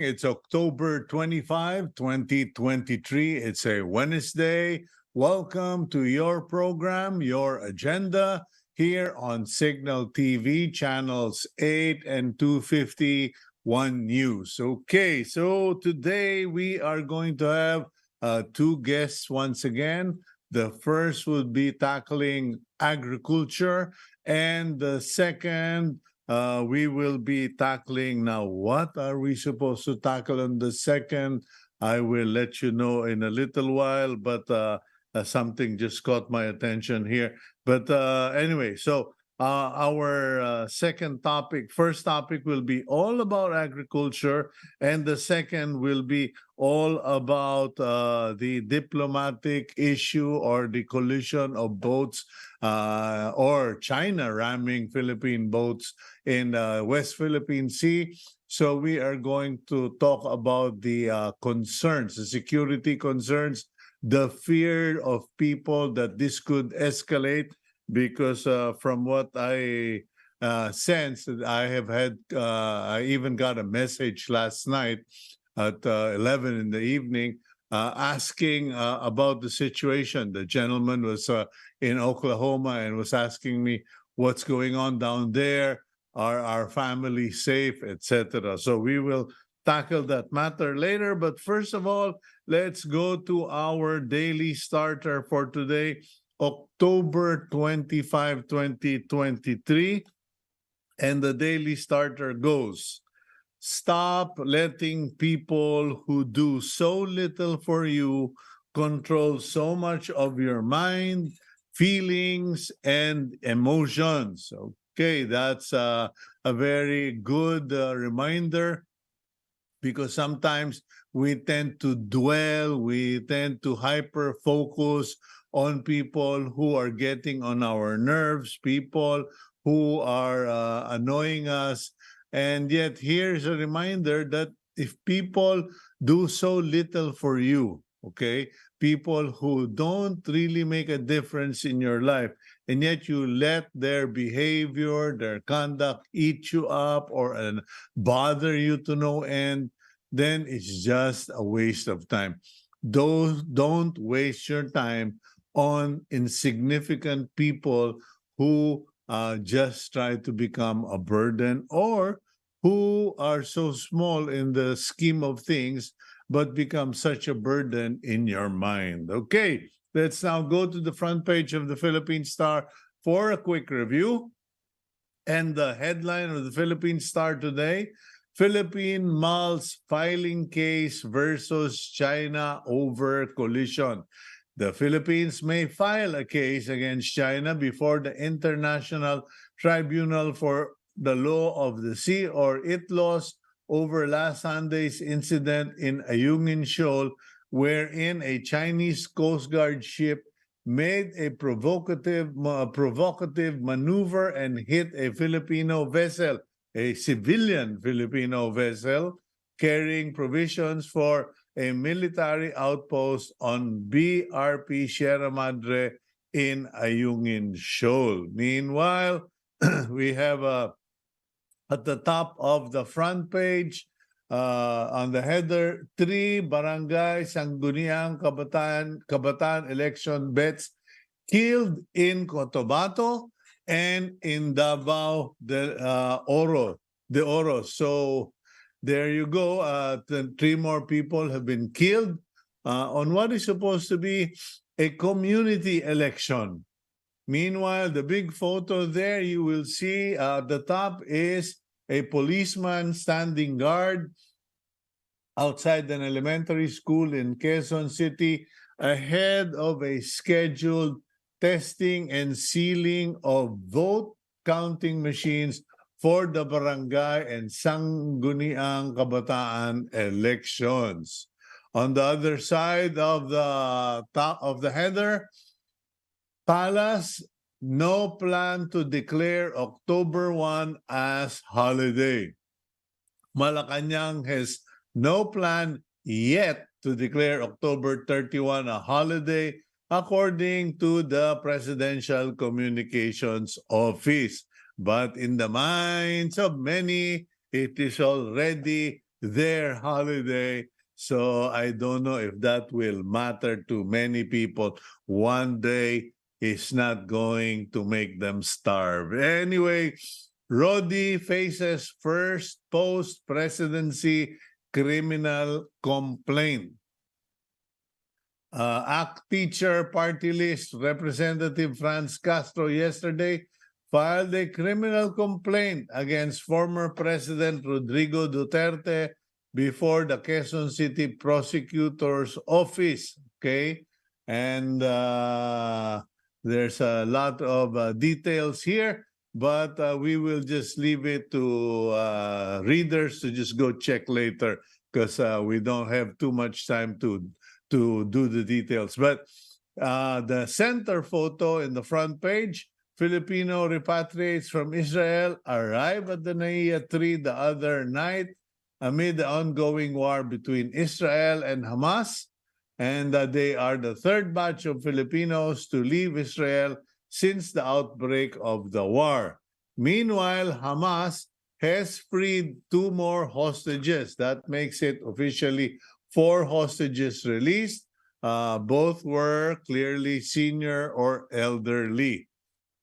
It's October 25, 2023. It's a Wednesday. Welcome to your program, Your Agenda, here on Cignal TV, channels 8 and 251 News. Okay, so today we are going to have two guests once again. The first would be tackling agriculture, and the second we will be tackling now. What are we supposed to tackle on the second? I will let you know in a little while, but something just caught my attention here. But anyway, so our first topic will be all about agriculture, and the second will be all about the diplomatic issue or the collision of boats or China ramming Philippine boats in West Philippine Sea. So we are going to talk about the concerns, the security concerns, the fear of people that this could escalate because from what I sense, that I have had, I even got a message last night at 11 in the evening asking about the situation. The gentleman was in Oklahoma and was asking me what's going on down there. Are our family safe, etc.? So we will tackle that matter later. But first of all, let's go to our daily starter for today, October 25, 2023. And the daily starter goes, stop letting people who do so little for you control so much of your mind, feelings, and emotions. Okay, that's a very good reminder, because sometimes we tend to dwell, we tend to hyper focus on people who are getting on our nerves, people who are annoying us. And yet, here's a reminder that if people do so little for you, okay, people who don't really make a difference in your life, and yet you let their behavior, their conduct eat you up or bother you to no end, then it's just a waste of time. Don't waste your time on insignificant people who just try to become a burden, or who are so small in the scheme of things but become such a burden in your mind. Okay, let's now go to the front page of the Philippine Star for a quick review. And the headline of the Philippine Star today, Philippine malls filing case versus China over collision. The Philippines may file a case against China before the International Tribunal for the Law of the Sea, or ITLOS, over last Sunday's incident in Ayungin Shoal, wherein a Chinese Coast Guard ship made a provocative maneuver and hit a Filipino vessel, a civilian Filipino vessel, carrying provisions for a military outpost on BRP Sierra Madre in Ayungin Shoal. Meanwhile, we have at the top of the front page, on the header, 3 barangay Sangguniang Kabataan election bets killed in Cotabato and in Davao de Oro. So there you go. 3 more people have been killed on what is supposed to be a community election. Meanwhile, the big photo there, you will see at the top is a policeman standing guard outside an elementary school in Quezon City ahead of a scheduled testing and sealing of vote counting machines for the barangay and Sangguniang Kabataan elections. On the other side of the top of the header, Palace, no plan to declare October 1 as holiday. Malacanang has no plan yet to declare October 31 a holiday, according to the Presidential Communications Office. But in the minds of many, it is already their holiday. So I don't know if that will matter to many people. One day is not going to make them starve. Anyway, Rodi faces first post-presidency criminal complaint. ACT Teacher Party List Representative Franz Castro yesterday filed a criminal complaint against former President Rodrigo Duterte before the Quezon City Prosecutor's Office. Okay, and there's a lot of details here, but we will just leave it to readers to just go check later because we don't have too much time to do the details. But the center photo in the front page, Filipino repatriates from Israel arrive at the NAIA 3 the other night amid the ongoing war between Israel and Hamas. And they are the third batch of Filipinos to leave Israel since the outbreak of the war. Meanwhile, Hamas has freed 2 more hostages. That makes it officially 4 hostages released. Both were clearly senior or elderly.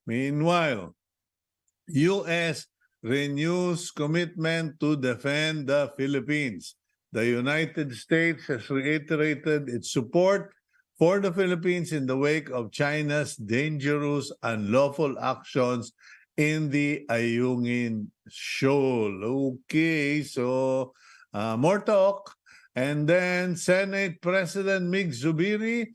Meanwhile, U.S. renews commitment to defend the Philippines. The United States has reiterated its support for the Philippines in the wake of China's dangerous unlawful actions in the Ayungin Shoal. Okay, so more talk. And then Senate President Mig Zubiri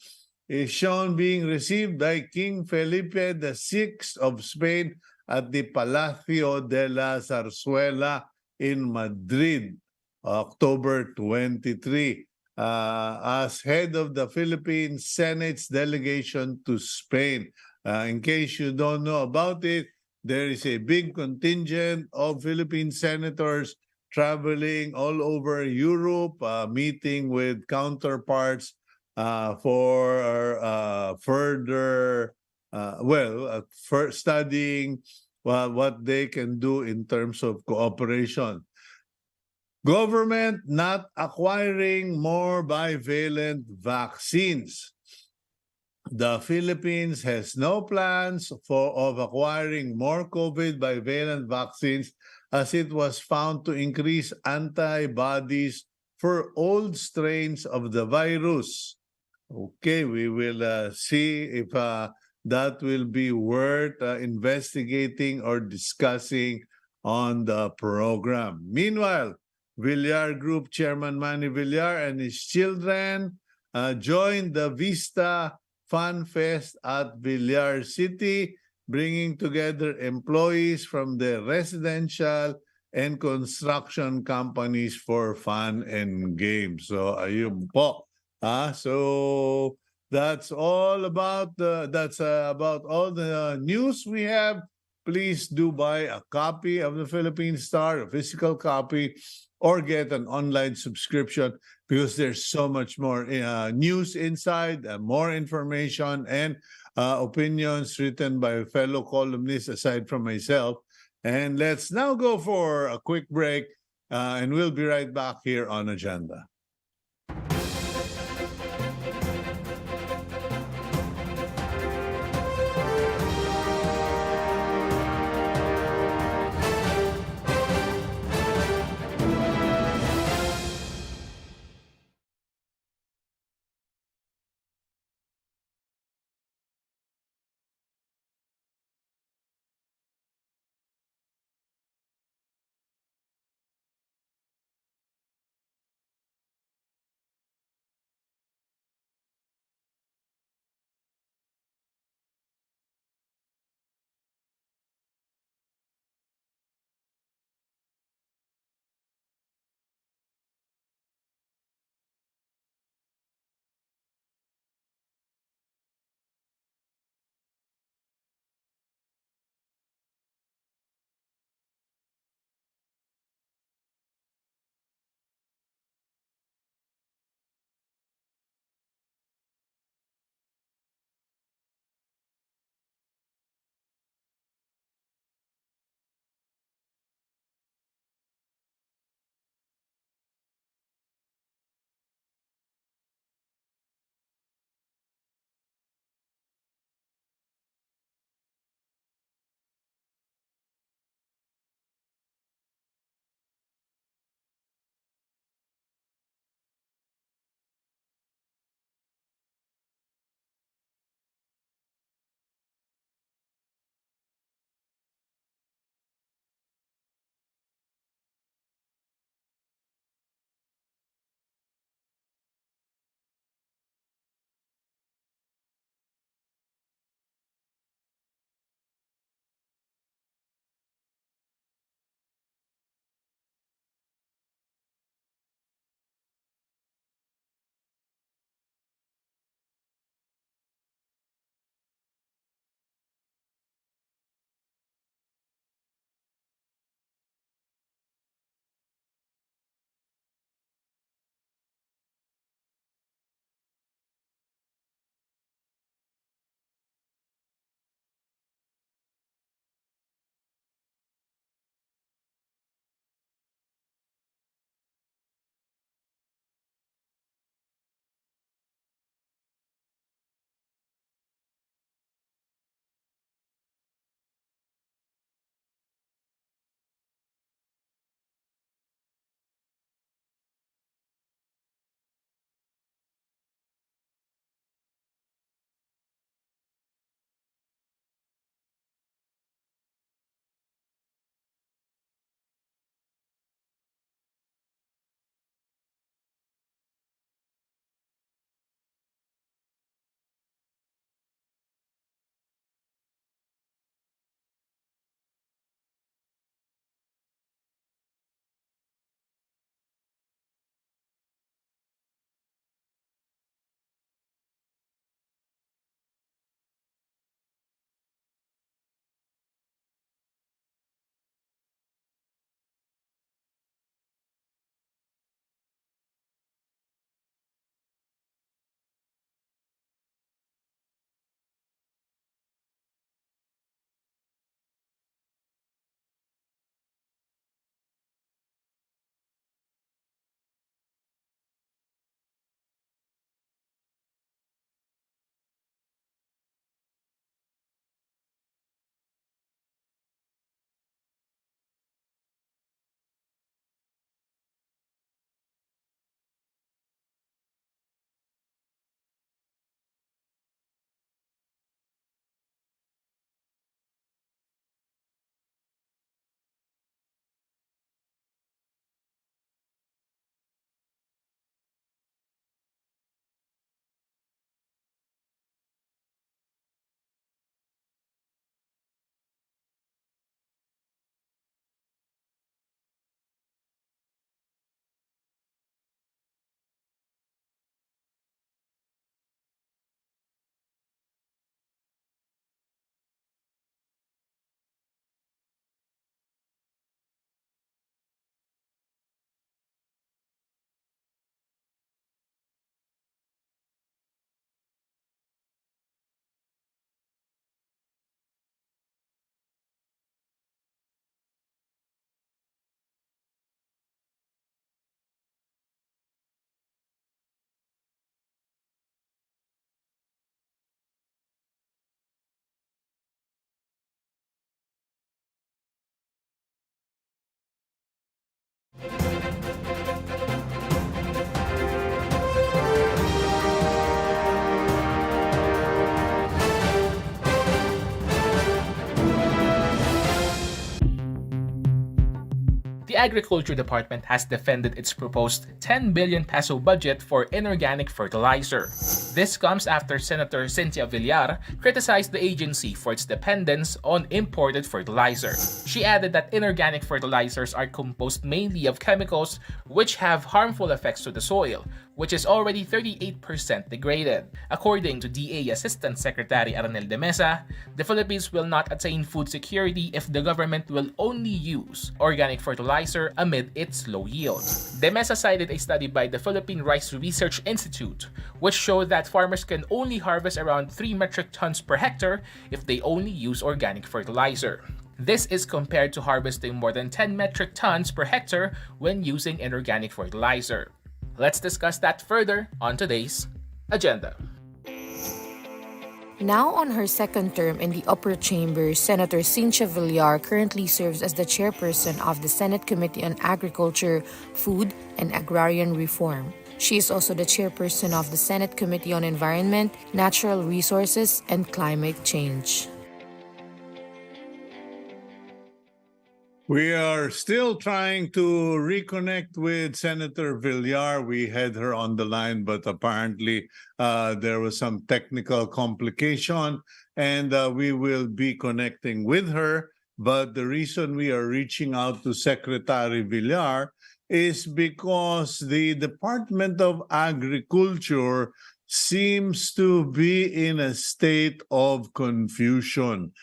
is shown being received by King Felipe VI of Spain at the Palacio de la Zarzuela in Madrid, October 23, as head of the Philippine Senate's delegation to Spain. In case you don't know about it, there is a big contingent of Philippine senators traveling all over Europe, meeting with counterparts for further, for studying what they can do in terms of cooperation. Government not acquiring more bivalent vaccines. The Philippines has no plans of acquiring more COVID bivalent vaccines as it was found to increase antibodies for old strains of the virus. Okay, we will see if that will be worth investigating or discussing on the program. Meanwhile, Villar Group Chairman Manny Villar and his children joined the Vista Fun Fest at Villar City, bringing together employees from the residential and construction companies for fun and games. So ayun po. So that's all about about all the news we have. Please do buy a copy of the Philippine Star, a physical copy, or get an online subscription because there's so much more news inside, more information, and opinions written by fellow columnists aside from myself. And let's now go for a quick break, and we'll be right back here on Agenda. Agriculture Department has defended its proposed 10 billion peso budget for inorganic fertilizer. This comes after Senator Cynthia Villar criticized the agency for its dependence on imported fertilizer. She added that inorganic fertilizers are composed mainly of chemicals which have harmful effects to the soil, which is already 38% degraded. According to DA Assistant Secretary Arnel de Mesa, the Philippines will not attain food security if the government will only use organic fertilizer amid its low yield. De Mesa cited a study by the Philippine Rice Research Institute, which showed that farmers can only harvest around 3 metric tons per hectare if they only use organic fertilizer. This is compared to harvesting more than 10 metric tons per hectare when using inorganic fertilizer. Let's discuss that further on today's agenda. Now on her second term in the upper chamber, Senator Cynthia Villar currently serves as the chairperson of the Senate Committee on Agriculture, Food, and Agrarian Reform. She is also the chairperson of the Senate Committee on Environment, Natural Resources, and Climate Change. We are still trying to reconnect with Senator Villar. We had her on the line, but apparently there was some technical complication, and we will be connecting with her. But the reason we are reaching out to Secretary Villar is because the Department of Agriculture seems to be in a state of confusion.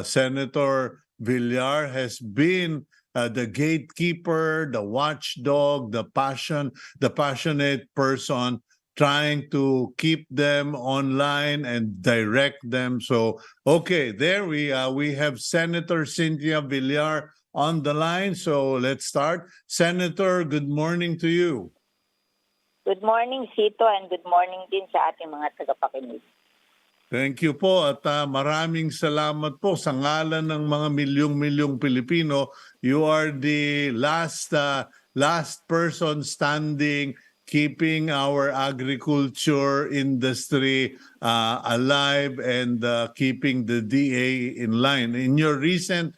Senator Villar has been the gatekeeper, the watchdog, the passionate person trying to keep them online and direct them. So, okay, there we have Senator Cynthia Villar on the line. So let's start. Senator, good morning to you. Good morning, Cito, and good morning din sa ating mga tagapakinig. Thank you po at maraming salamat po sa ngalan ng mga milyong-milyong Pilipino. You are the last person standing, keeping our agriculture industry alive and keeping the DA in line. In your recent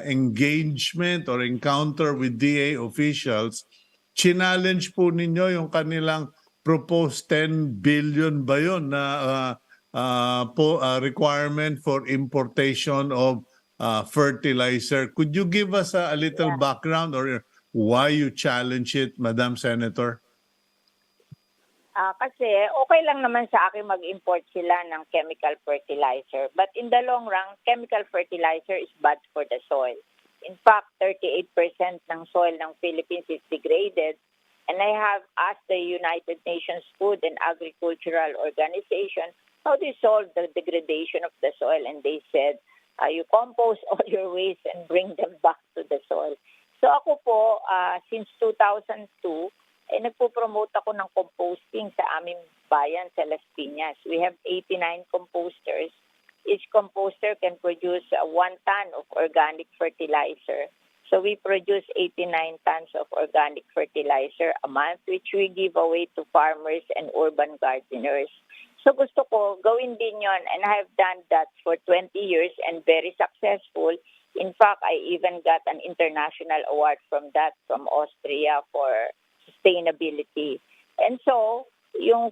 engagement or encounter with DA officials, challenge po ninyo yung kanilang proposed 10 billion ba yun na requirement for importation of fertilizer. Could you give us a little background or why you challenge it, Madam Senator? Kasi okay lang naman sa akin mag-import sila ng chemical fertilizer. But in the long run, chemical fertilizer is bad for the soil. In fact, 38% ng soil ng Philippines is degraded. And I have asked the United Nations Food and Agricultural Organization how they solve the degradation of the soil. And they said, you compost all your waste and bring them back to the soil. So ako po, since 2002, nagpo-promote ako ng composting sa aming bayan sa Las Piñas. We have 89 composters. Each composter can produce 1 ton of organic fertilizer. So we produce 89 tons of organic fertilizer a month, which we give away to farmers and urban gardeners. So gusto ko, gawin din yon, and I have done that for 20 years and very successful. In fact, I even got an international award from Austria for sustainability. And so,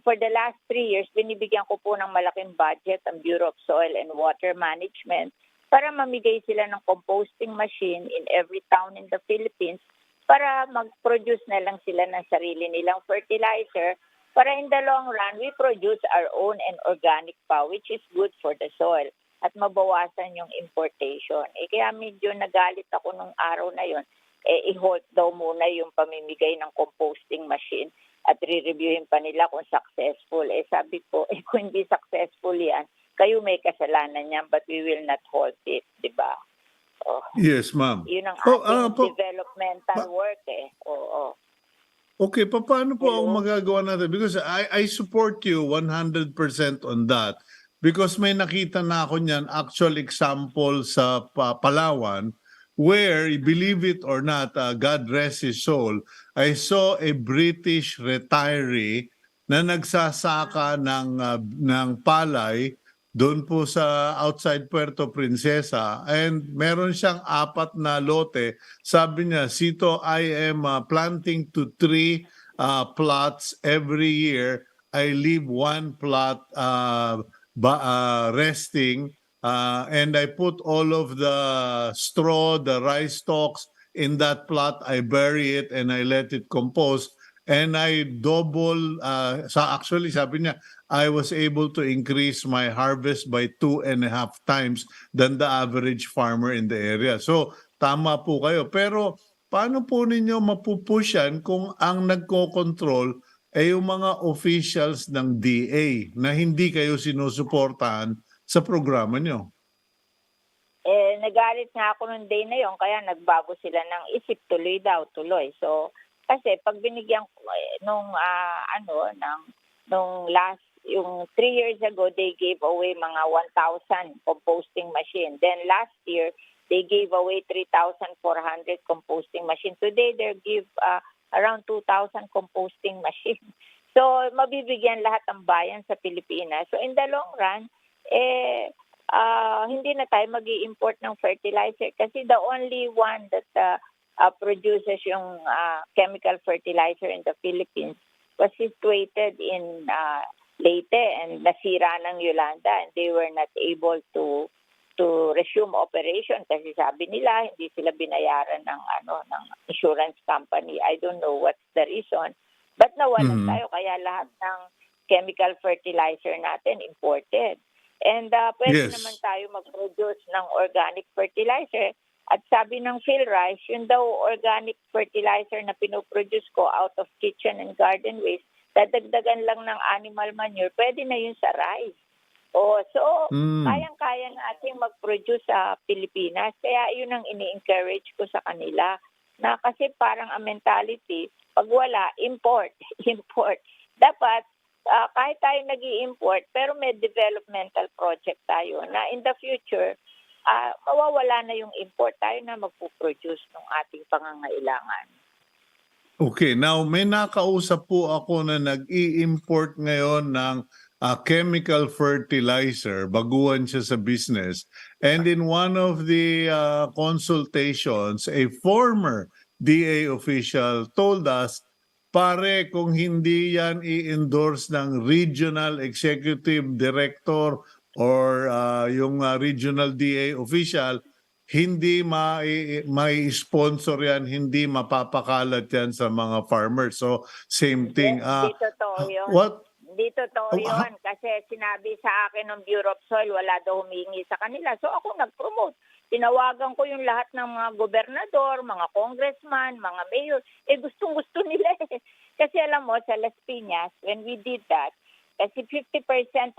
for the last 3 years, binibigyan ko po ng malaking budget ang Bureau of Soil and Water Management para mamigay sila ng composting machine in every town in the Philippines para mag-produce na lang sila ng sarili nilang fertilizer para in the long run, we produce our own and organic pa, which is good for the soil at mabawasan yung importation. Kaya medyo nagalit ako nung araw na yon. I-halt daw muna yung pamimigay ng composting machine at re-reviewin pa nila kung successful. Sabi ko, kung hindi successful yan, kayo may kasalanan niyan, but we will not halt it, di ba? Yes, ma'am. Yun ang ating developmental work Okay, paano po ang magagawa natin? Because I support you 100% on that. Because may nakita na ako niyan, actual example sa Palawan, where, believe it or not, God rest his soul, I saw a British retiree na nagsasaka ng palay doon po sa outside Puerto Princesa, and meron siyang 4 na lote. Sabi niya, Cito, I am planting to 3 plots every year. I leave 1 plot resting, and I put all of the straw, the rice stalks in that plot. I bury it and I let it compose. And I double, actually sabi niya, I was able to increase my harvest by 2.5 times than the average farmer in the area. So tama po kayo. Pero paano po ninyo mapupusyan kung ang nagko-control ay yung mga officials ng DA na hindi kayo sinusuportahan sa programa nyo? Nagalit nga ako nung day na yon, kaya nagbago sila ng isip, tuloy daw, tuloy. So, kasi pag binigyan ko nung last, yung 3 years ago, they gave away mga 1,000 composting machine. Then last year, they gave away 3,400 composting machine. Today, they give around 2,000 composting machine. So, mabibigyan lahat ng bayan sa Pilipinas. So, in the long run, hindi na tayo mag-i-import ng fertilizer kasi the only one that produces yung chemical fertilizer in the Philippines was situated in Leyte and nasira ng Yolanda, and they were not able to resume operation kasi sabi nila hindi sila binayaran ng insurance company. I don't know what's the reason, but nawalan tayo kaya lahat ng chemical fertilizer natin imported. And pwede naman tayo mag-produce ng organic fertilizer. At sabi ng PhilRice, yun daw organic fertilizer na pinoproduce ko out of kitchen and garden waste, dadagdagan lang ng animal manure, pwede na yun sa rice. So, kayang-kaya natin mag-produce sa Pilipinas. Kaya yun ang ini-encourage ko sa kanila. Na kasi parang ang mentality, pag wala, import, import. Dapat, kahit tayo nag-i-import, pero may developmental project tayo na in the future, mawawala na yung import, tayo na magpuproduce ng ating pangangailangan. Okay, now may nakausap po ako na nag-i-import ngayon ng chemical fertilizer, baguhan siya sa business. And in one of the consultations, a former DA official told us, pare, kung hindi yan i-endorse ng regional executive director or yung regional DA official, hindi mai-sponsor yan, hindi mapapakalat yan sa mga farmers. So, same thing. Hindi totoo yun. Hindi totoo yun. Kasi sinabi sa akin ng Bureau of Soil, wala daw humingi sa kanila. So, ako nag-promote. Tinawagan ko yung lahat ng mga gobernador, mga congressman, mga mayor. Gustong-gusto nila eh. Kasi alam mo, sa Las Piñas, when we did that, kasi 50%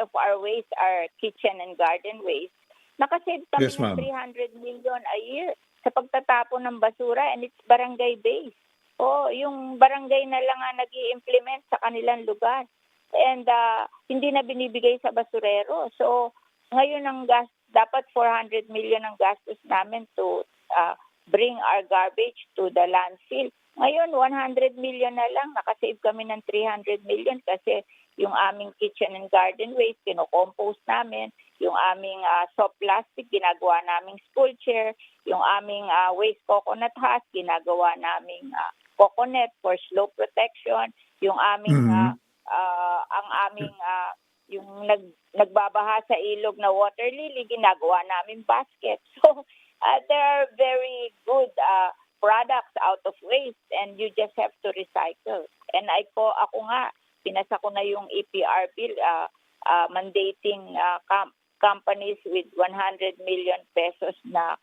of our waste are kitchen and garden waste, nakasave kami ng 300 million a year sa pagtatapon ng basura, and it's barangay-based. Yung barangay na lang ang nag-i-implement sa kanilang lugar. And hindi na binibigay sa basurero. So, ngayon ang dapat 400 million ang gastos namin to bring our garbage to the landfill. Ngayon, 100 million na lang. Nakasave kami ng 300 million kasi yung aming kitchen and garden waste, kino-compost namin. Yung aming soft plastic, ginagawa naming school chair. Yung aming waste coconut husk, ginagawa naming coconut for slope protection. Yung aming, yung nagbabaha sa ilog na water lily, ginagawa namin basket. So, there are very good products out of waste, and you just have to recycle. And ako nga, pinasa ko na yung EPR bill mandating companies with 100 million pesos na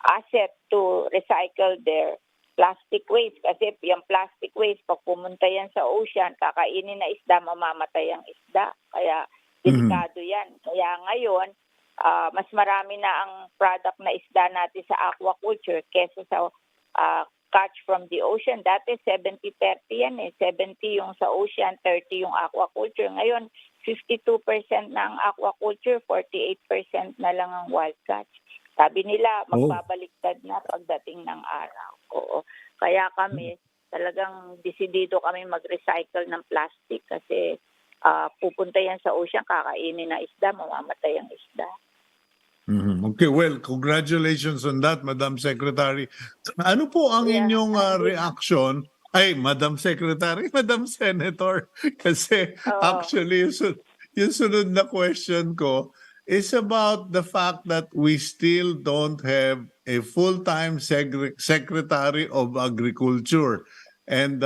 asset to recycle their plastic waste. Kasi yung plastic waste, pag pumunta yan sa ocean, kakainin na isda, mamamatay ang isda. Kaya delikado yan. Kaya ngayon, mas marami na ang product na isda natin sa aquaculture kesa sa catch from the ocean. Dati 70-30 yan eh. 70 yung sa ocean, 30 yung aquaculture. Ngayon, 52% na ang aquaculture, 48% na lang ang wild catch. Sabi nila, magbabaliktad na pagdating ng araw. Oo. Kaya kami, talagang desidido kami mag-recycle ng plastic kasi pupunta yan sa ocean, kakainin ng isda, mamamatay ang isda. Okay, well, congratulations on that, Madam Secretary. Ano po ang Yeah, inyong hindi na. reaction? Ay, Madam Secretary, Madam Senator. Kasi Oo. actually, yung sunod na question ko is about the fact that we still don't have a full-time Secretary of Agriculture. And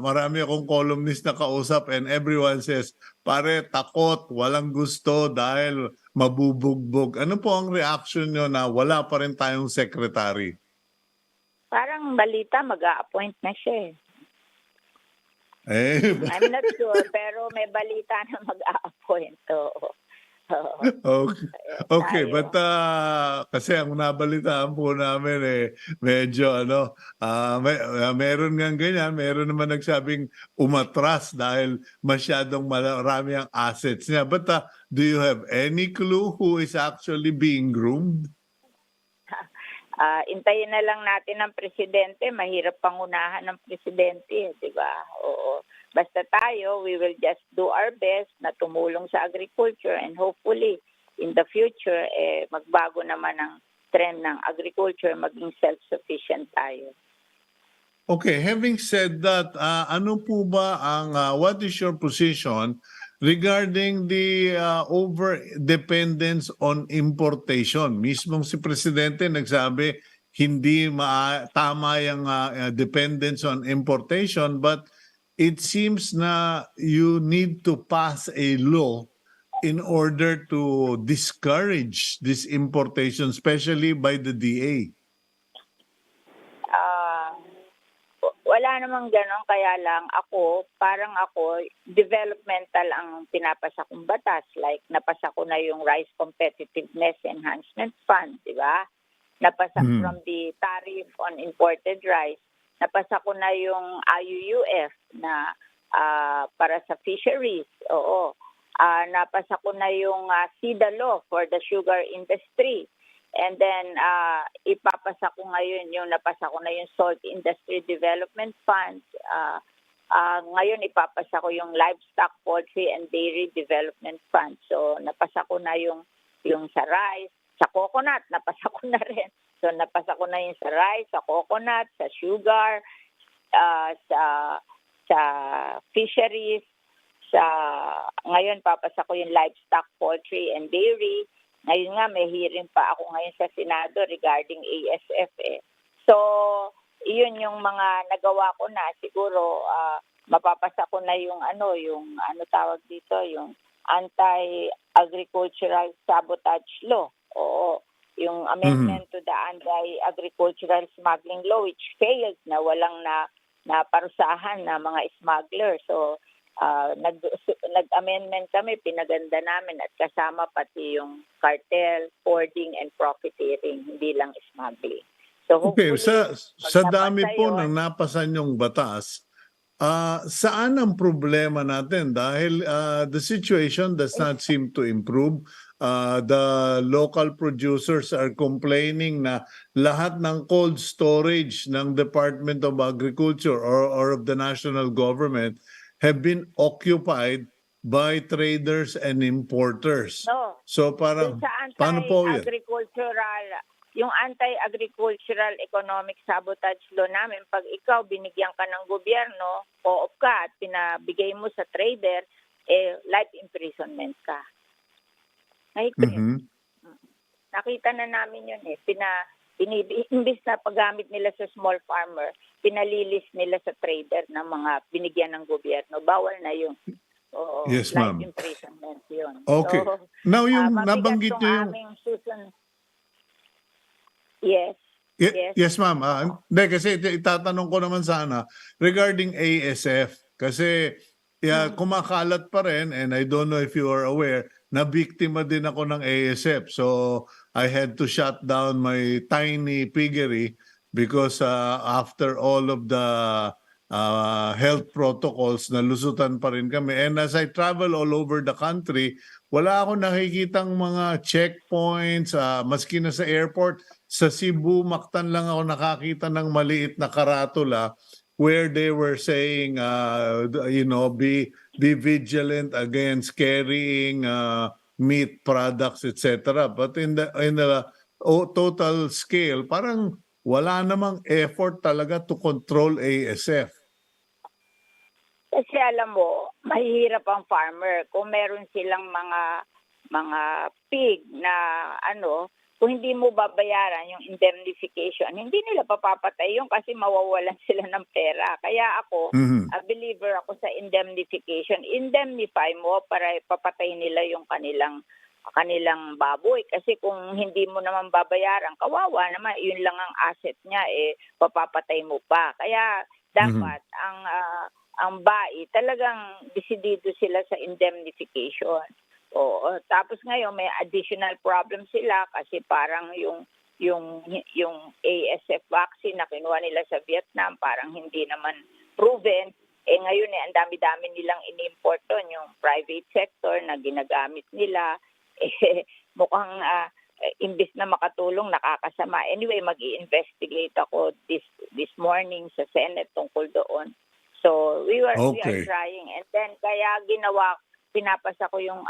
marami akong columnist na kausap and everyone says, pare, takot, walang gusto dahil mabubugbog. Ano po ang reaction nyo na wala pa rin tayong secretary? Parang balita, mag-a-appoint na siya Eh, I'm not sure, pero may balita na mag-a-appoint. Oo. okay, but kasi ang nabalitaan po namin medyo meron ngang ganyan, meron naman nagsabing umatras dahil masyadong marami ang assets niya. But do you have any clue who is actually being groomed? Intayin na lang natin ang presidente. Mahirap pangunahan ng presidente, di ba? Oo. Basta tayo, we will just do our best na tumulong sa agriculture and hopefully in the future, magbago naman ang trend ng agriculture, maging self-sufficient tayo. Okay, having said that, ano po ba ang what is your position regarding the over-dependence on importation? Mismong si Presidente nagsabi hindi tama yung dependence on importation, but it seems na you need to pass a law in order to discourage this importation, especially by the DA. Wala namang ganon, kaya lang parang ako, developmental ang pinapasa kong batas. Like, napasa ko na yung Rice Competitiveness Enhancement Fund, di ba? Napasa from the tariff on imported rice. Napasa ko na yung IUUF na para sa fisheries. Oo. Napasa ko na yung SIDA law for the sugar industry. And then, ipapasa ko ngayon napasa ko na yung Salt Industry Development Fund. Ngayon, ipapasa ko yung Livestock, Poultry, and Dairy Development Fund. So, napasa ko na yung sa rice, sa coconut, napasa ko na rin. So, napasa ko na yung sa rice, sa coconut, sa sugar, sa fisheries, ngayon, papasa ko yung Livestock, Poultry, and Dairy. Ngayon nga, may hearing pa ako ngayon sa Senado regarding ASF. So, yun yung mga nagawa ko na. Siguro, mapapasa ko na yung tawag dito, yung Anti-Agricultural Sabotage Law. Oo, yung amendment to the Anti-Agricultural Smuggling Law, which failed na walang naparusahan na mga smuggler. So, nag-amendment kami, pinaganda namin at kasama pati yung cartel, hoarding, and profiteering, hindi lang smuggling. So okay, hopefully, sa dami po ng napasan yung batas, saan ang problema natin? Dahil the situation does not seem to improve. The local producers are complaining na lahat ng cold storage ng Department of Agriculture or of the national government have been occupied by traders and importers. No. So parang, paano po yun? Yung anti-agricultural economic sabotage law namin, pag ikaw binigyan ka ng gobyerno, co-op ka at pinabigay mo sa trader, life imprisonment ka. Nakita na namin yun imbis na paggamit nila sa small farmer, pinalilis nila sa trader ng mga binigyan ng gobyerno. Bawal na yun. Yes, life ma'am. imprisonment yun. Okay. So, now, yung nabanggit nyo yung... Yes. Yes, ma'am. Hindi, kasi itatanong ko naman sana regarding ASF. Kasi kumakalat pa rin, and I don't know if you are aware, na biktima din ako ng ASF. So, I had to shut down my tiny piggery because after all of the health protocols, nalusutan pa rin kami. And as I travel all over the country, wala akong nakikitang mga checkpoints, maski na sa airport. Sa Cebu, Mactan lang ako nakakita ng maliit na karatula where they were saying, be vigilant against carrying meat products, etc. But in the total scale, parang wala namang effort talaga to control ASF. Kasi alam mo, mahirap ang farmer kung meron silang mga pig na kung hindi mo babayaran yung indemnification, hindi nila papapatay yun kasi mawawalan sila ng pera. Kaya ako, Mhm. a believer ako sa indemnification. Indemnify mo para papatay nila yung kanilang baboy. Kasi kung hindi mo naman babayaran, kawawa naman, yun lang ang asset niya, papapatay mo pa. Kaya dapat ang BAI talagang desidido sila sa indemnification. Oo, tapos ngayon may additional problem sila kasi parang yung ASF vaccine na kinuha nila sa Vietnam parang hindi naman proven. Ngayon ang dami-dami nilang inimport doon, yung private sector na ginagamit nila. Mukhang imbis na makatulong, nakakasama. Anyway, mag-i-investigate ako this morning sa Senate tungkol doon. So we are trying, and then kaya pinapasa ko yung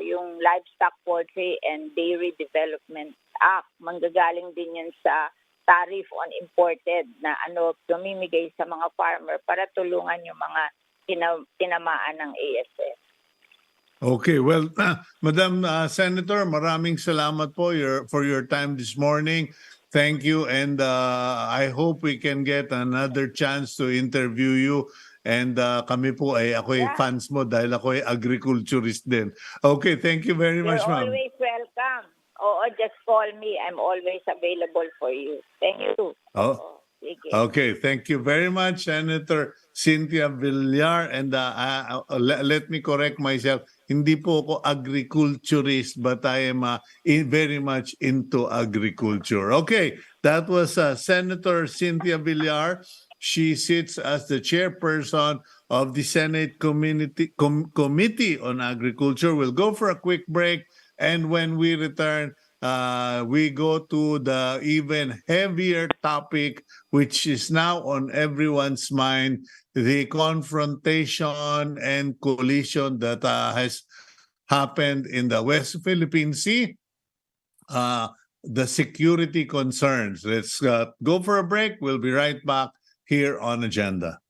yung Livestock, Poultry and Dairy Development Act. Manggagaling din yan sa tariff on imported na tumimigay sa mga farmer para tulungan yung mga tinamaan ng ASF. Okay, well, Madam Senator, maraming salamat po for your time this morning. Thank you, and I hope we can get another chance to interview you. And kami po ako'y fans mo dahil ako'y agriculturist din. Okay, thank you very much, You're ma'am. always welcome. Just call me. I'm always available for you. Thank you. Sige. Okay, thank you very much, Senator Cynthia Villar. And let me correct myself. Hindi po ako agriculturist, but I am very much into agriculture. Okay, that was Senator Cynthia Villar. She sits as the chairperson of the Senate Committee on Agriculture. We'll go for a quick break, and when we return, we go to the even heavier topic, which is now on everyone's mind, the confrontation and collision that has happened in the West Philippine Sea, the security concerns. Let's go for a break. We'll be right back here on Agenda.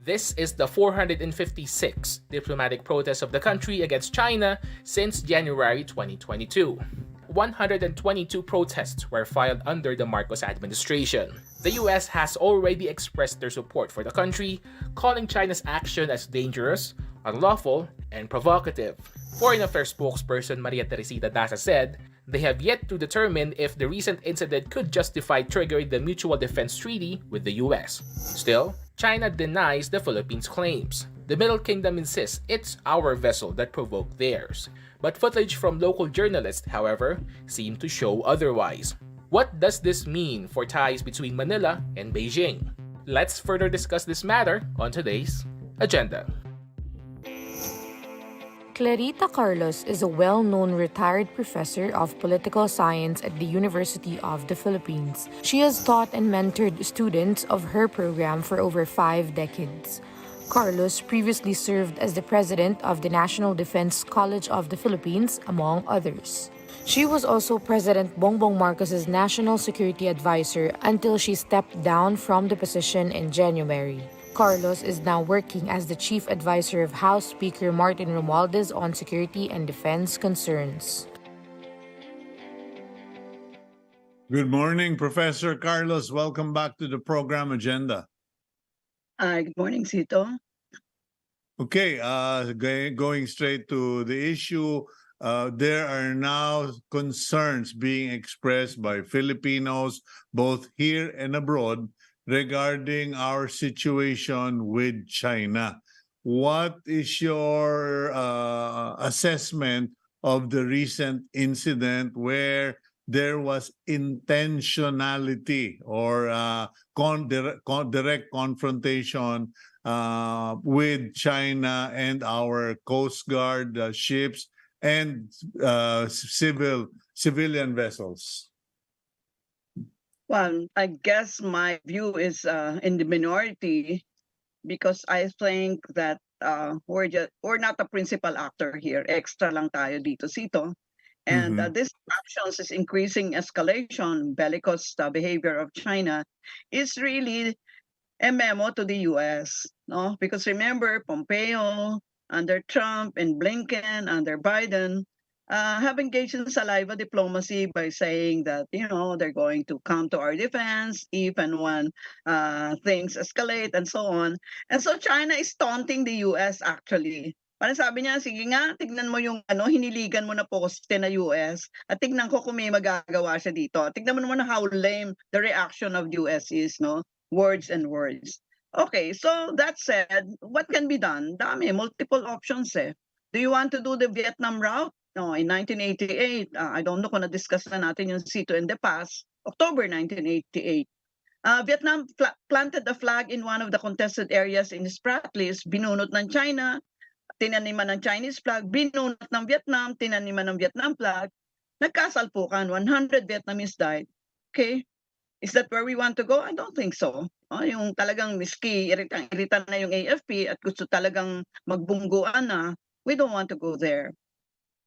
This is the 456th diplomatic protest of the country against China since January 2022. 122 protests were filed under the Marcos administration. The US has already expressed their support for the country, calling China's action as dangerous, unlawful, and provocative. Foreign Affairs spokesperson Maria Teresita Daza said, they have yet to determine if the recent incident could justify triggering the Mutual Defense Treaty with the US. Still, China denies the Philippines' claims. The Middle Kingdom insists it's our vessel that provoked theirs. But footage from local journalists, however, seem to show otherwise. What does this mean for ties between Manila and Beijing? Let's further discuss this matter on today's agenda. Clarita Carlos is a well-known retired professor of political science at the University of the Philippines. She has taught and mentored students of her program for over 5 decades. Carlos previously served as the president of the National Defense College of the Philippines, among others. She was also President Bongbong Marcos's national security advisor until she stepped down from the position in January. Carlos is now working as the chief advisor of House Speaker Martin Romualdez on security and defense concerns. Good morning, Professor Carlos. Welcome back to the program agenda. Good morning, Cito. Okay, going straight to the issue, there are now concerns being expressed by Filipinos, both here and abroad, regarding our situation with China. What is your assessment of the recent incident where there was intentionality or direct confrontation with China and our Coast Guard ships and civilian vessels? Well, I guess my view is in the minority because I think that we're not the principal actor here. Extra lang tayo dito, Cito. And this actions is increasing escalation, bellicose behavior of China is really a memo to the US, no? Because remember, Pompeo, under Trump, and Blinken, under Biden, have engaged in saliva diplomacy by saying that, they're going to come to our defense even when things escalate and so on. And so China is taunting the US actually. Parang sabi niya, sige nga, tignan mo yung hiniligan mo na poste na US at tignan ko kung may magagawa siya dito. Tignan mo naman how lame the reaction of the US is, no? Words and words. Okay, so that said, what can be done? Dami, multiple options eh. Do you want to do the Vietnam route? No, in 1988, I don't know kung na-discuss na natin yung Cito in the past, October 1988. Vietnam planted a flag in one of the contested areas in Spratlys, binunot ng China, tinaniman ng Chinese flag, binunot ng Vietnam, tinaniman ng Vietnam flag, nagkasalpukan, 100 Vietnamese died. Okay, is that where we want to go? I don't think so. Yung talagang miski, irita na yung AFP at gusto talagang magbungguan na, we don't want to go there.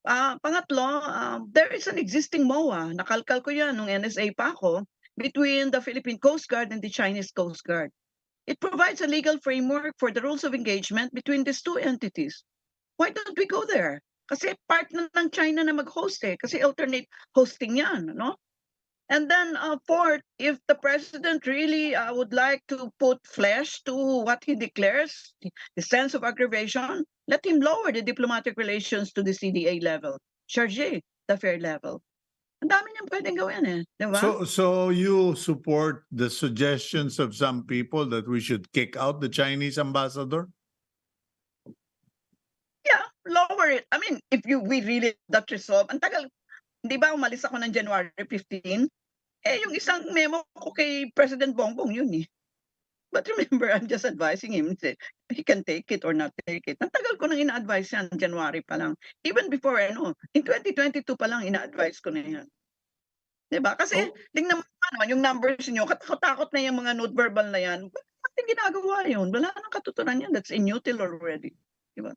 Pangatlo, there is an existing MOA, nakalkal ko yan nung NSA pa ako, between the Philippine Coast Guard and the Chinese Coast Guard. It provides a legal framework for the rules of engagement between these two entities. Why don't we go there? Kasi part na ng China na mag-host eh, kasi alternate hosting yan, no? And then fourth, if the president really would like to put flesh to what he declares, the sense of aggravation, let him lower the diplomatic relations to the CDA level, charge the fair level. Ang dami niyang pwedeng gawin eh, di ba? So you support the suggestions of some people that we should kick out the Chinese ambassador? Yeah, lower it. I mean, if we really that resolve, ang tagal, di ba umalis ako ng January 15? Yung isang memo ko kay President Bongbong yun eh. But remember, I'm just advising him, he can take it or not take it. Ang tagal ko nang ina-advise yan, January pa lang. Even before, in 2022 pa lang, ina-advise ko na yan. Diba? Kasi, tingnan mo naman, yung numbers niyo, katakot na yung mga note verbal na yan. Bakit ginagawa yun? Wala nang katuturan yan. That's inutile already. Diba?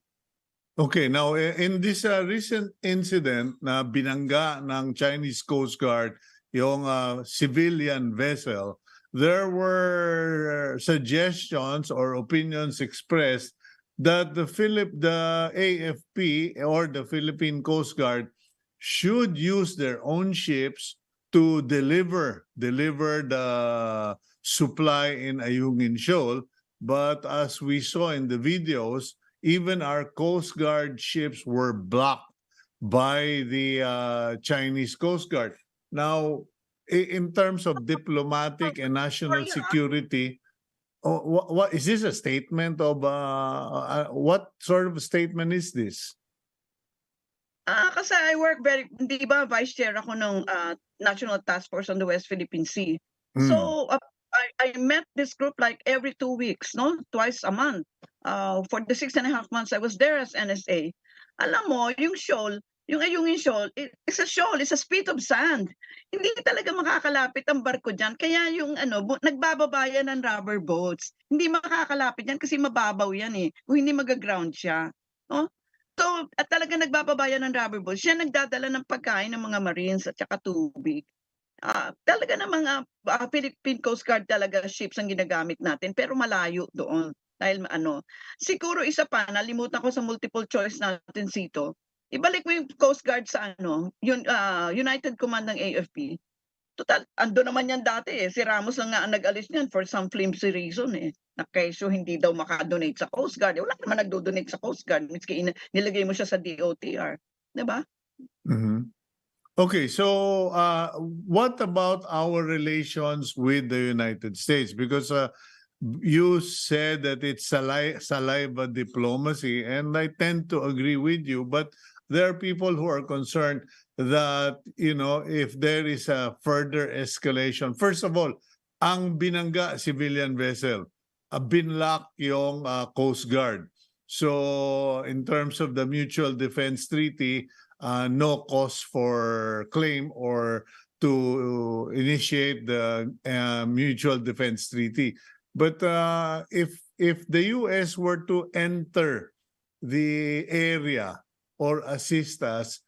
Okay, now in this recent incident na binangga ng Chinese Coast Guard yung civilian vessel, there were suggestions or opinions expressed that the AFP or the Philippine Coast Guard should use their own ships to deliver the supply in Ayungin Shoal. But as we saw in the videos, even our Coast Guard ships were blocked by the Chinese Coast Guard. Now, in terms of diplomatic and national security, what is this a statement of what sort of statement is this? Kasi I work hindi ba vice chair ako ng National Task Force on the West Philippine Sea. So I met this group like every 2 weeks, no? Twice a month. For the 6.5 months I was there as NSA. Alam mo, yung shoal, yung Ayungin Shoal, it's a shoal, it's a spit of sand. Hindi talaga makakalapit ang barko dyan. Kaya yung nagbababa yan ng rubber boats. Hindi makakalapit yan kasi mababaw yan eh. Kung hindi mag-ground siya. No? So, at talaga nagbababa yan ng rubber boats. Siya nagdadala ng pagkain ng mga Marines at saka tubig. Talaga ng mga Philippine Coast Guard talaga ships ang ginagamit natin pero malayo doon. Dahil siguro isa pa, nalimutan ko sa multiple choice natin Cito. Ibalik mo yung Coast Guard sa United Command ng AFP. Total, ando naman yan dati eh. Si Ramos lang nga ang nag-alis niyan for some flimsy reason eh. Na kesyo hindi daw makadonate sa Coast Guard. Wala naman nagdo-donate sa Coast Guard. Miski nilagay mo siya sa DOTR. Diba? Mm-hmm. Okay, so what about our relations with the United States? Because you said that it's saliva diplomacy, and I tend to agree with you, but there are people who are concerned that, if there is a further escalation, first of all, ang binangga civilian vessel, binlock yung Coast Guard. So in terms of the Mutual Defense Treaty, no cause for claim or to initiate the Mutual Defense Treaty. But if the U.S. were to enter the area or assist us,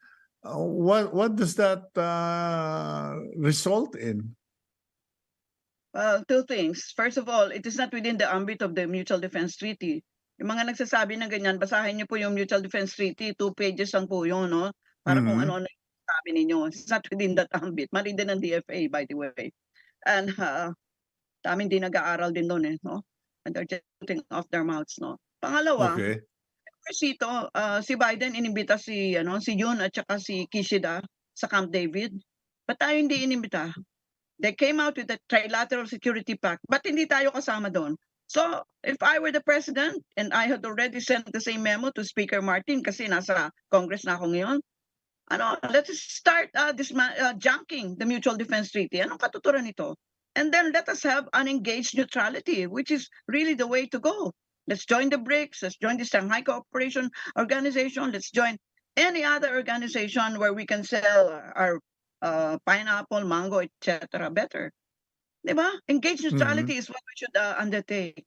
what does that result in? Two things. First of all, it is not within the ambit of the Mutual Defense Treaty. Yung mga nagsasabi ng ganyan, basahin niyo po yung Mutual Defense Treaty, 2 pages lang po yun, no? Para kung ano-ano yung sabi ninyo. It's not within that ambit. Mali din ng DFA, by the way. And daming di nag-aaral din doon eh, no? And they're just putting off their mouths, no? Pangalawa, Okay. Sito, si Biden inimbita si Yoon at saka si Kishida sa Camp David. Ba't tayo hindi inimbita? They came out with the Trilateral Security Pact, but hindi tayo kasama doon. So, if I were the president and I had already sent the same memo to Speaker Martin kasi nasa Congress na ako ngayon, let's start junking the Mutual Defense Treaty. Anong katuturan nito? And then let us have an engaged neutrality, which is really the way to go. Let's join the BRICS, let's join the Shanghai Cooperation Organization, let's join any other organization where we can sell our pineapple, mango, etc. better. Diba? Engaged neutrality is what we should undertake.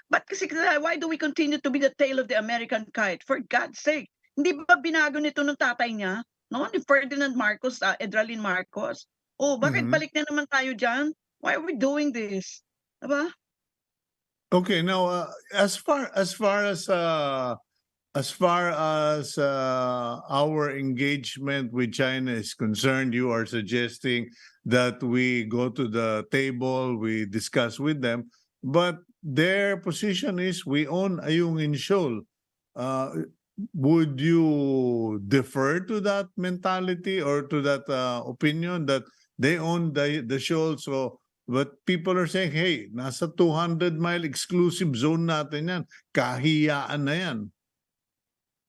But kasi why do we continue to be the tail of the American kite? For God's sake, hindi ba binago nito ng tatay niya? No? Ni Ferdinand Marcos, Edralin Marcos. Oh, bakit balik na naman tayo dyan? Why are we doing this? Diba? Okay, now as far as our engagement with China is concerned, you are suggesting that we go to the table, we discuss with them, but their position is we own Ayungin Shoal. Would you defer to that mentality or to that opinion that they own the shoal? So, but people are saying, hey, nasa 200-mile exclusive zone natin yan. Kahiyaan na yan.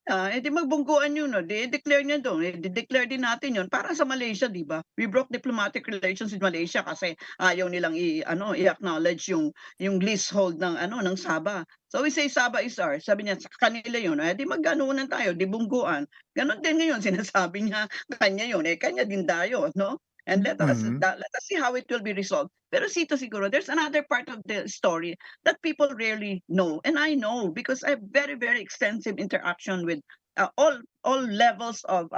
Di magbungguan yun, no? Declare niya doon. Declare din natin yun. Para sa Malaysia, di ba? We broke diplomatic relations with Malaysia kasi ayaw nilang i-acknowledge yung leasehold ng Sabah. So we say Sabah is ours. Sabi niya, sa kanila yun. Di magganunan tayo, di bungguan. Ganon din ngayon, sinasabi niya, kanya yun. Kanya din tayo, no? And let us see how it will be resolved. Pero Sito siguro, there's another part of the story that people rarely know. And I know because I have very, very extensive interaction with all levels of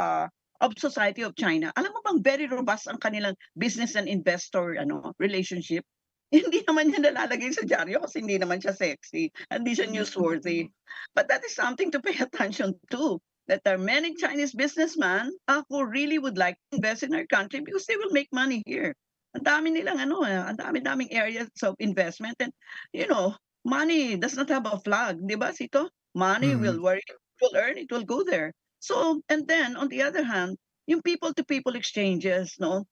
society of China. Alam mo bang very robust ang kanilang business and investor relationship? Hindi naman niya nalalagay sa dyaryo kasi hindi naman siya sexy, hindi siya newsworthy. But that is something to pay attention to, that there are many Chinese businessmen who really would like to invest in our country because they will make money here. Ang dami nilang ang dami-daming areas of investment and money does not have a flag, 'di ba, Sito? Money Mhm. will where it will earn, it will go there. So, and then on the other hand, yung people-to-people exchanges, no?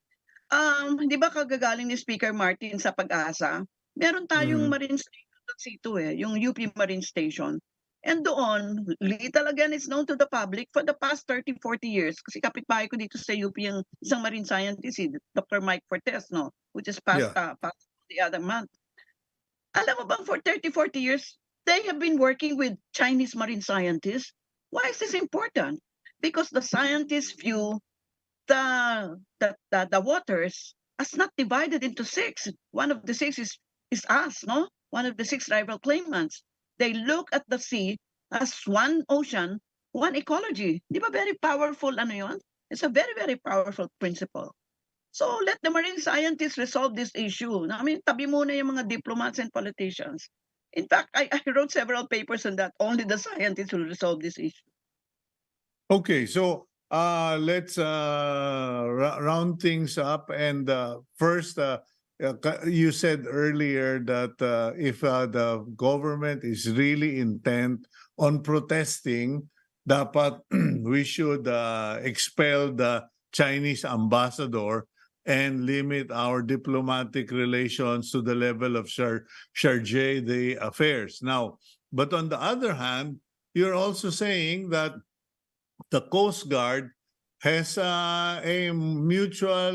'Di ba kagagaling ni Speaker Martin sa Pag-asa, meron tayong Mhm. marine station do'n Sito, yung UP Marine Station. And doon, little again is known to the public for the past 30, 40 years kasi kapitbahay ko dito sa UP yung isang marine scientist, si Dr. Mike Fortes, 'no, which is Yeah. passed the other month. Alam mo bang for 30, 40 years, they have been working with Chinese marine scientists? Why is this important? Because the scientists view the waters as not divided into six. One of the six is us, no? One of the six rival claimants. They look at the sea as one ocean, one ecology. Di ba very powerful ano yun? It's a very, very powerful principle. So let the marine scientists resolve this issue. I mean, tabi muna yung mga diplomats and politicians. In fact, I wrote several papers on that. Only the scientists will resolve this issue. Okay, so let's round things up. And first, you said earlier that if the government is really intent on protesting, dapat we should expel the Chinese ambassador and limit our diplomatic relations to the level of charge d'affaires. Now, but on the other hand, you're also saying that the Coast Guard has a mutual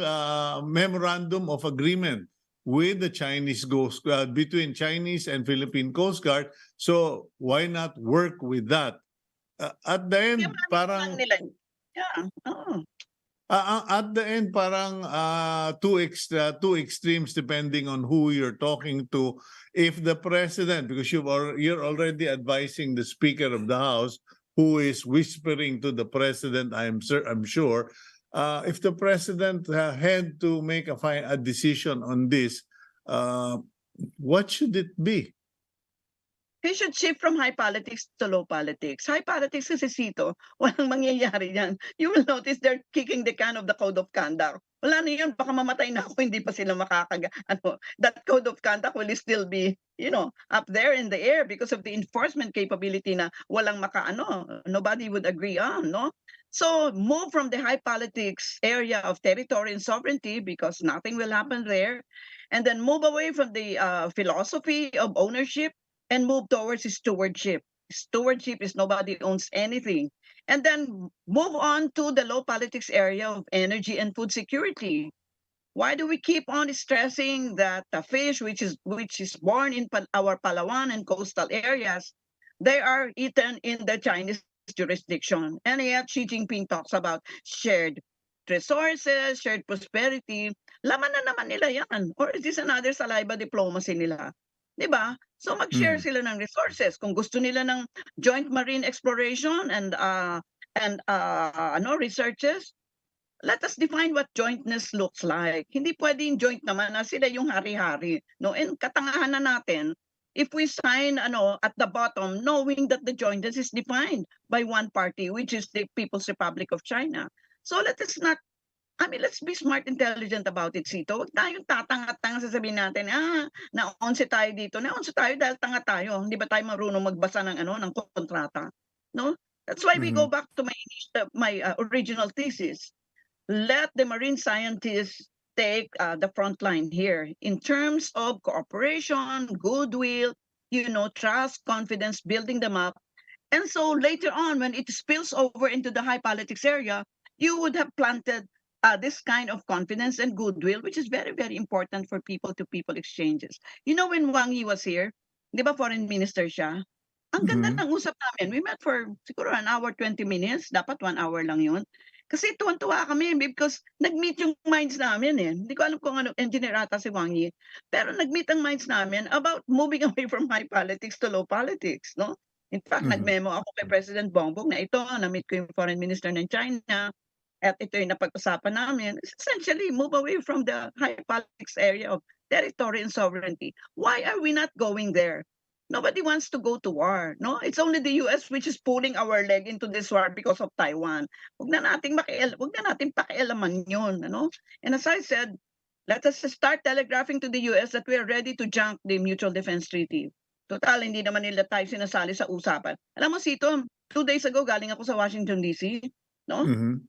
memorandum of agreement with the Chinese Coast Guard, between Chinese and Philippine Coast Guard. So why not work with that? At the end, Kaya lang parang nila. Yeah, oo. at the end, parang two extremes depending on who you're talking to. If the president, because you're already advising the Speaker of the House, who is whispering to the president, I'm sure, if the president had to make a decision on this, what should it be? He should shift from high politics to low politics. High politics kasi Sito, walang mangyayari yan. You will notice they're kicking the can of the code of conduct. Wala na yun, baka mamatay na ako, hindi pa sila that code of conduct will still be, up there in the air because of the enforcement capability na walang nobody would agree on, no? So move from the high politics area of territory and sovereignty because nothing will happen there. And then move away from the philosophy of ownership and move towards stewardship. Stewardship is nobody owns anything. And then move on to the low politics area of energy and food security. Why do we keep on stressing that the fish which is born in our Palawan and coastal areas, they are eaten in the Chinese jurisdiction? And yet Xi Jinping talks about shared resources, shared prosperity. Laman na naman nila yan. Or is this another saliva diplomacy nila? 'Di ba? So mag-share Mm. sila ng resources. Kung gusto nila ng joint marine exploration and researches, let us define what jointness looks like. Hindi pwedeng joint naman na sila yung hari-hari, no? And katangahan na natin if we sign at the bottom knowing that the jointness is defined by one party which is the People's Republic of China. So let's be smart, intelligent about it, Sito. Huwag tayong tatanga-tanga sasabihin natin, na-onse tayo dito. Na-onse tayo dahil tanga tayo. Hindi ba tayo marunong magbasa ng kontrata? No? That's why we go Mhm. back to my original thesis. Let the marine scientists take the front line here in terms of cooperation, goodwill, trust, confidence, building them up. And so later on, when it spills over into the high politics area, you would have planted this kind of confidence and goodwill, which is very, very important for people-to-people exchanges. When Wang Yi was here, di ba foreign minister siya? Ang ganda Mhm. ng usap namin. We met for siguro an hour, 20 minutes. Dapat 1 hour lang yun. Kasi tuwan-tuwa kami because nag-meet yung minds namin eh. Hindi ko alam kung engineer ata si Wang Yi. Pero nag-meet ang minds namin about moving away from high politics to low politics, no? In fact, Mhm. nag-memo ako kay President Bongbong na ito, na-meet ko yung foreign minister ng China at ito yung napag-usapan namin. Essentially, move away from the high politics area of territory and sovereignty. Why are we not going there? Nobody wants to go to war, no? It's only the US which is pulling our leg into this war because of Taiwan. Wag na nating pakialaman 'yon, ano? And as I said, let us start telegraphing to the US that we are ready to junk the Mutual Defense Treaty. Total, hindi naman nila tayo sinasali sa usapan. Alam mo, Sito, 2 days ago galing ako sa Washington DC, no? Mhm.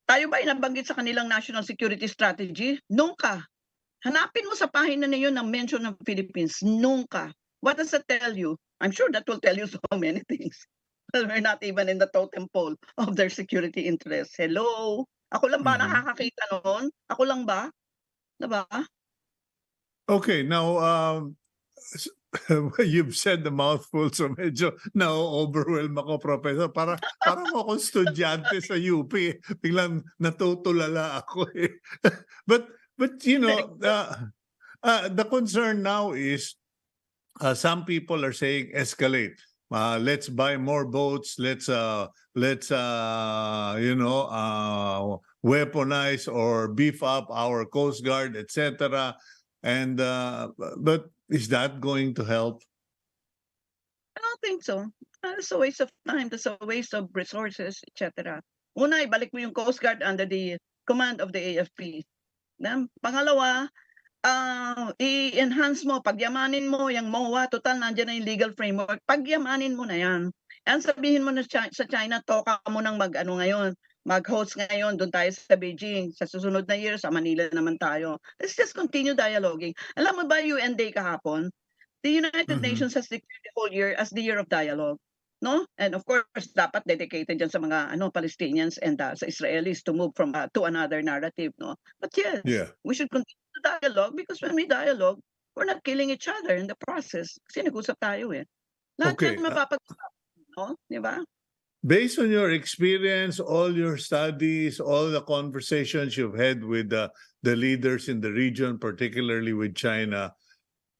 Tayo ba ay nabanggit sa kanilang national security strategy? Nunca. Hanapin mo sa pahina na yun ang mention ng Philippines. Nunca. What does that tell you? I'm sure that will tell you so many things. Well, we're not even in the totem pole of their security interests. Hello? Ako lang ba Mhm. nakakakita noon? Ako lang ba? Diba? Okay, now you've said the mouthful, so medyo na-overwhelm ako, Professor. Para mo akong estudyante sa UP. Biglang natutulala ako eh. But you know, the concern now is some people are saying escalate. Let's buy more boats. Let's weaponize or beef up our Coast Guard, etc. And but is that going to help? I don't think so. It's a waste of time. It's a waste of resources, etc. Una, ibalik mo yung Coast Guard under the command of the AFP. Pangalawa, i-enhance mo, pagyamanin mo yung MOA, total nandiyan na yung legal framework, pagyamanin mo na yan. And sabihin mo na sa China, toka mo nang mag-host ngayon, doon tayo sa Beijing. Sa susunod na year, sa Manila naman tayo. Let's just continue dialoguing. Alam mo ba, UN Day kahapon, the United Nations has declared the whole year as the year of dialogue. No? And of course, dapat dedicated dyan sa mga Palestinians and sa Israelis to move from to another narrative. No? But yes, Yeah. we should continue to dialogue because when we dialogue, we're not killing each other in the process. Kasi nag-usap tayo eh. Lahat Okay. yan mapapag-usapan, no? Di ba? Based on your experience, all your studies, all the conversations you've had with the leaders in the region, particularly with China,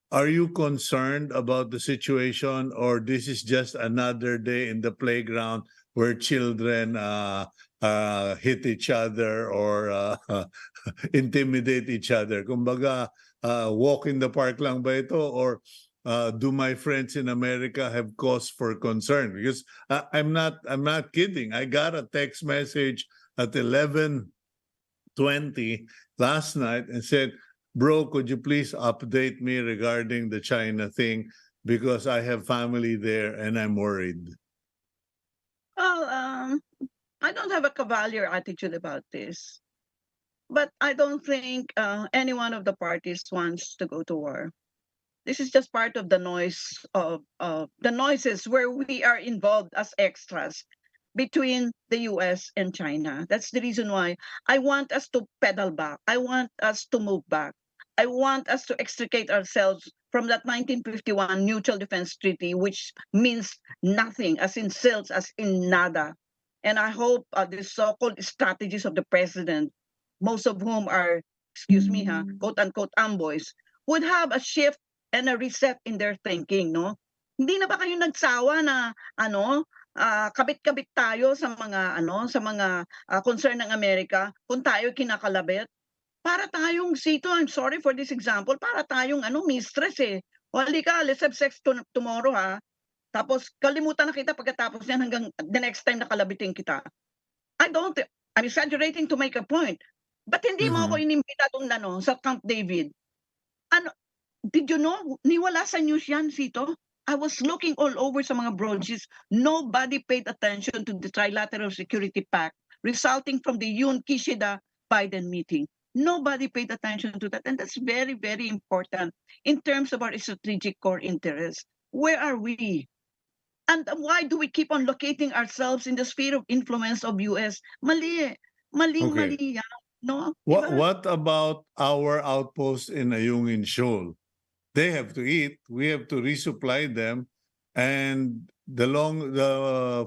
are you concerned about the situation, or this is just another day in the playground where children hit each other or intimidate each other? Kumbaga, walk in the park lang ba ito, or do my friends in America have cause for concern? Because I'm not kidding. I got a text message at 11:20 last night and said, "Bro, could you please update me regarding the China thing, because I have family there and I'm worried." Well, I don't have a cavalier attitude about this. But I don't think any one of the parties wants to go to war. This is just part of the noise of the noises where we are involved as extras between the US and China. That's the reason why I want us to pedal back. I want us to move back. I want us to extricate ourselves from that 1951 Mutual Defense Treaty, which means nothing, as in sales, as in nada. And I hope the so-called strategies of the president, most of whom are, excuse me, quote-unquote amboys, would have a shift and a reset in their thinking, no? Hindi na ba kayo nagsawa na kabit-kabit tayo sa mga concern ng Amerika kung tayo kinakalabit? Para tayong Sito, I'm sorry for this example, para tayong mistress eh. O halika, let's have sex tomorrow ha. Tapos kalimutan na kita pagkatapos yan hanggang the next time na kalabitin kita. I'm exaggerating to make a point. But hindi mo ako inimbita doon sa Camp David. Did you know, niwala sa news yan, Sito? I was looking all over sa mga broadsheets. Nobody paid attention to the Trilateral Security Pact resulting from the Yoon-Kishida-Biden meeting. Nobody paid attention to that. And that's very, very important in terms of our strategic core interests. Where are we? And why do we keep on locating ourselves in the sphere of influence of US? Mali. Maling-mali yan. No? What about our outpost in Ayungin Shoal? They have to eat. We have to resupply them, and the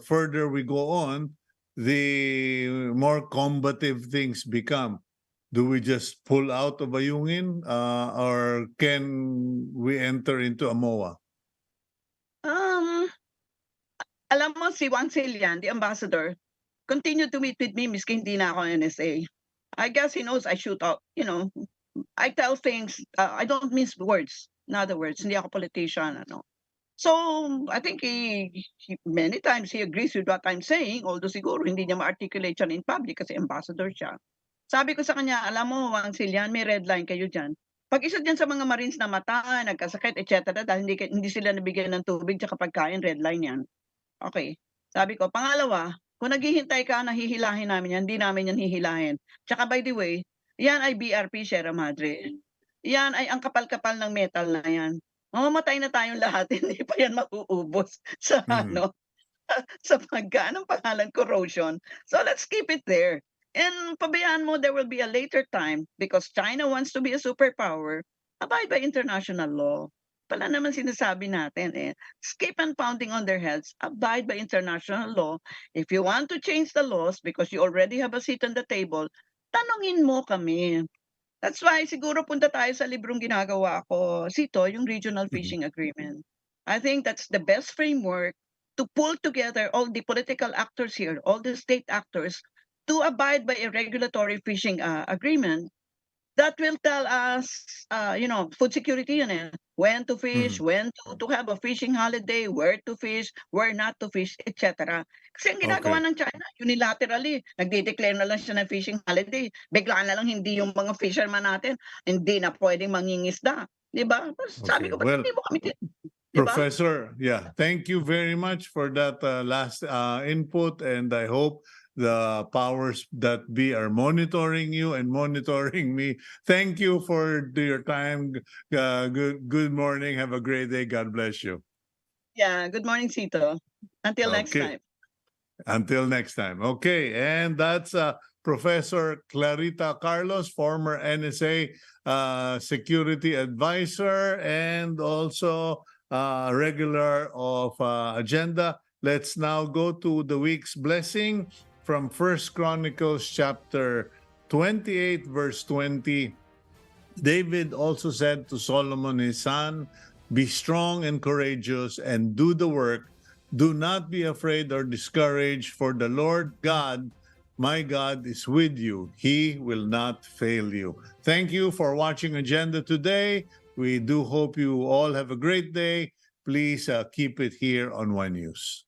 further we go on, the more combative things become. Do we just pull out of Ayungin, or can we enter into Amoa? Alam mo, si Juan Cilian, the ambassador, continued to meet with me miski hindi na ako NSA. I guess he knows I shoot out, I tell things, I don't mince words. In other words, hindi ako politician, ano. So, I think many times he agrees with what I'm saying, although siguro hindi niya ma-articulate yan in public kasi ambassador siya. Sabi ko sa kanya, alam mo, Wang Silian, may red line kayo dyan. Pag isa dyan sa mga Marines na mata, nagkasakit, etc., dahil hindi sila nabigyan ng tubig tsaka pagkain, red line yan. Okay. Sabi ko, pangalawa, kung naghihintay ka na hihilahin namin yan, hindi namin yan hihilahin. Tsaka by the way, yan ay BRP, Sierra Madre. Yan ay ang kapal-kapal ng metal na yan. Mamamatay na tayong lahat, hindi pa yan mauubos sa Mhm. sa anong pangalan, corrosion. So let's keep it there. And pabayaan mo, there will be a later time because China wants to be a superpower, abide by international law. Pala naman sinasabi natin keep on pounding on their heads, abide by international law. If you want to change the laws because you already have a seat on the table, tanungin mo kami. That's why siguro punta tayo sa librong ginagawa ko, Cito, yung Regional Mhm. Fishing Agreement. I think that's the best framework to pull together all the political actors here, all the state actors, to abide by a regulatory fishing agreement that will tell us, food security yun eh. When to fish, Mhm. when to have a fishing holiday, where to fish, where not to fish, etc. Kasi ang ginagawa Okay. ng China, unilaterally, nagde-declare na lang siya ng fishing holiday. Bigla na lang hindi yung mga fisherman natin, hindi na pwedeng mangingisda. Di ba? Sabi Okay. ko, ba't Well, hindi mo kami, di ba? Professor, yeah, thank you very much for that last input, and I hope the powers that be are monitoring you and monitoring me. Thank you for your time. Good morning. Have a great day. God bless you. Yeah, good morning, Cito. Until next Okay. time. Until next time. Okay, and that's Professor Clarita Carlos, former NSA security advisor and also regular of agenda. Let's now go to the week's blessing from First Chronicles chapter 28, verse 20. David also said to Solomon his son, "Be strong and courageous and do the work. Do not be afraid or discouraged, for the Lord God, my God, is with you. He will not fail you." Thank you for watching Agenda today. We do hope you all have a great day. Please keep it here on One News.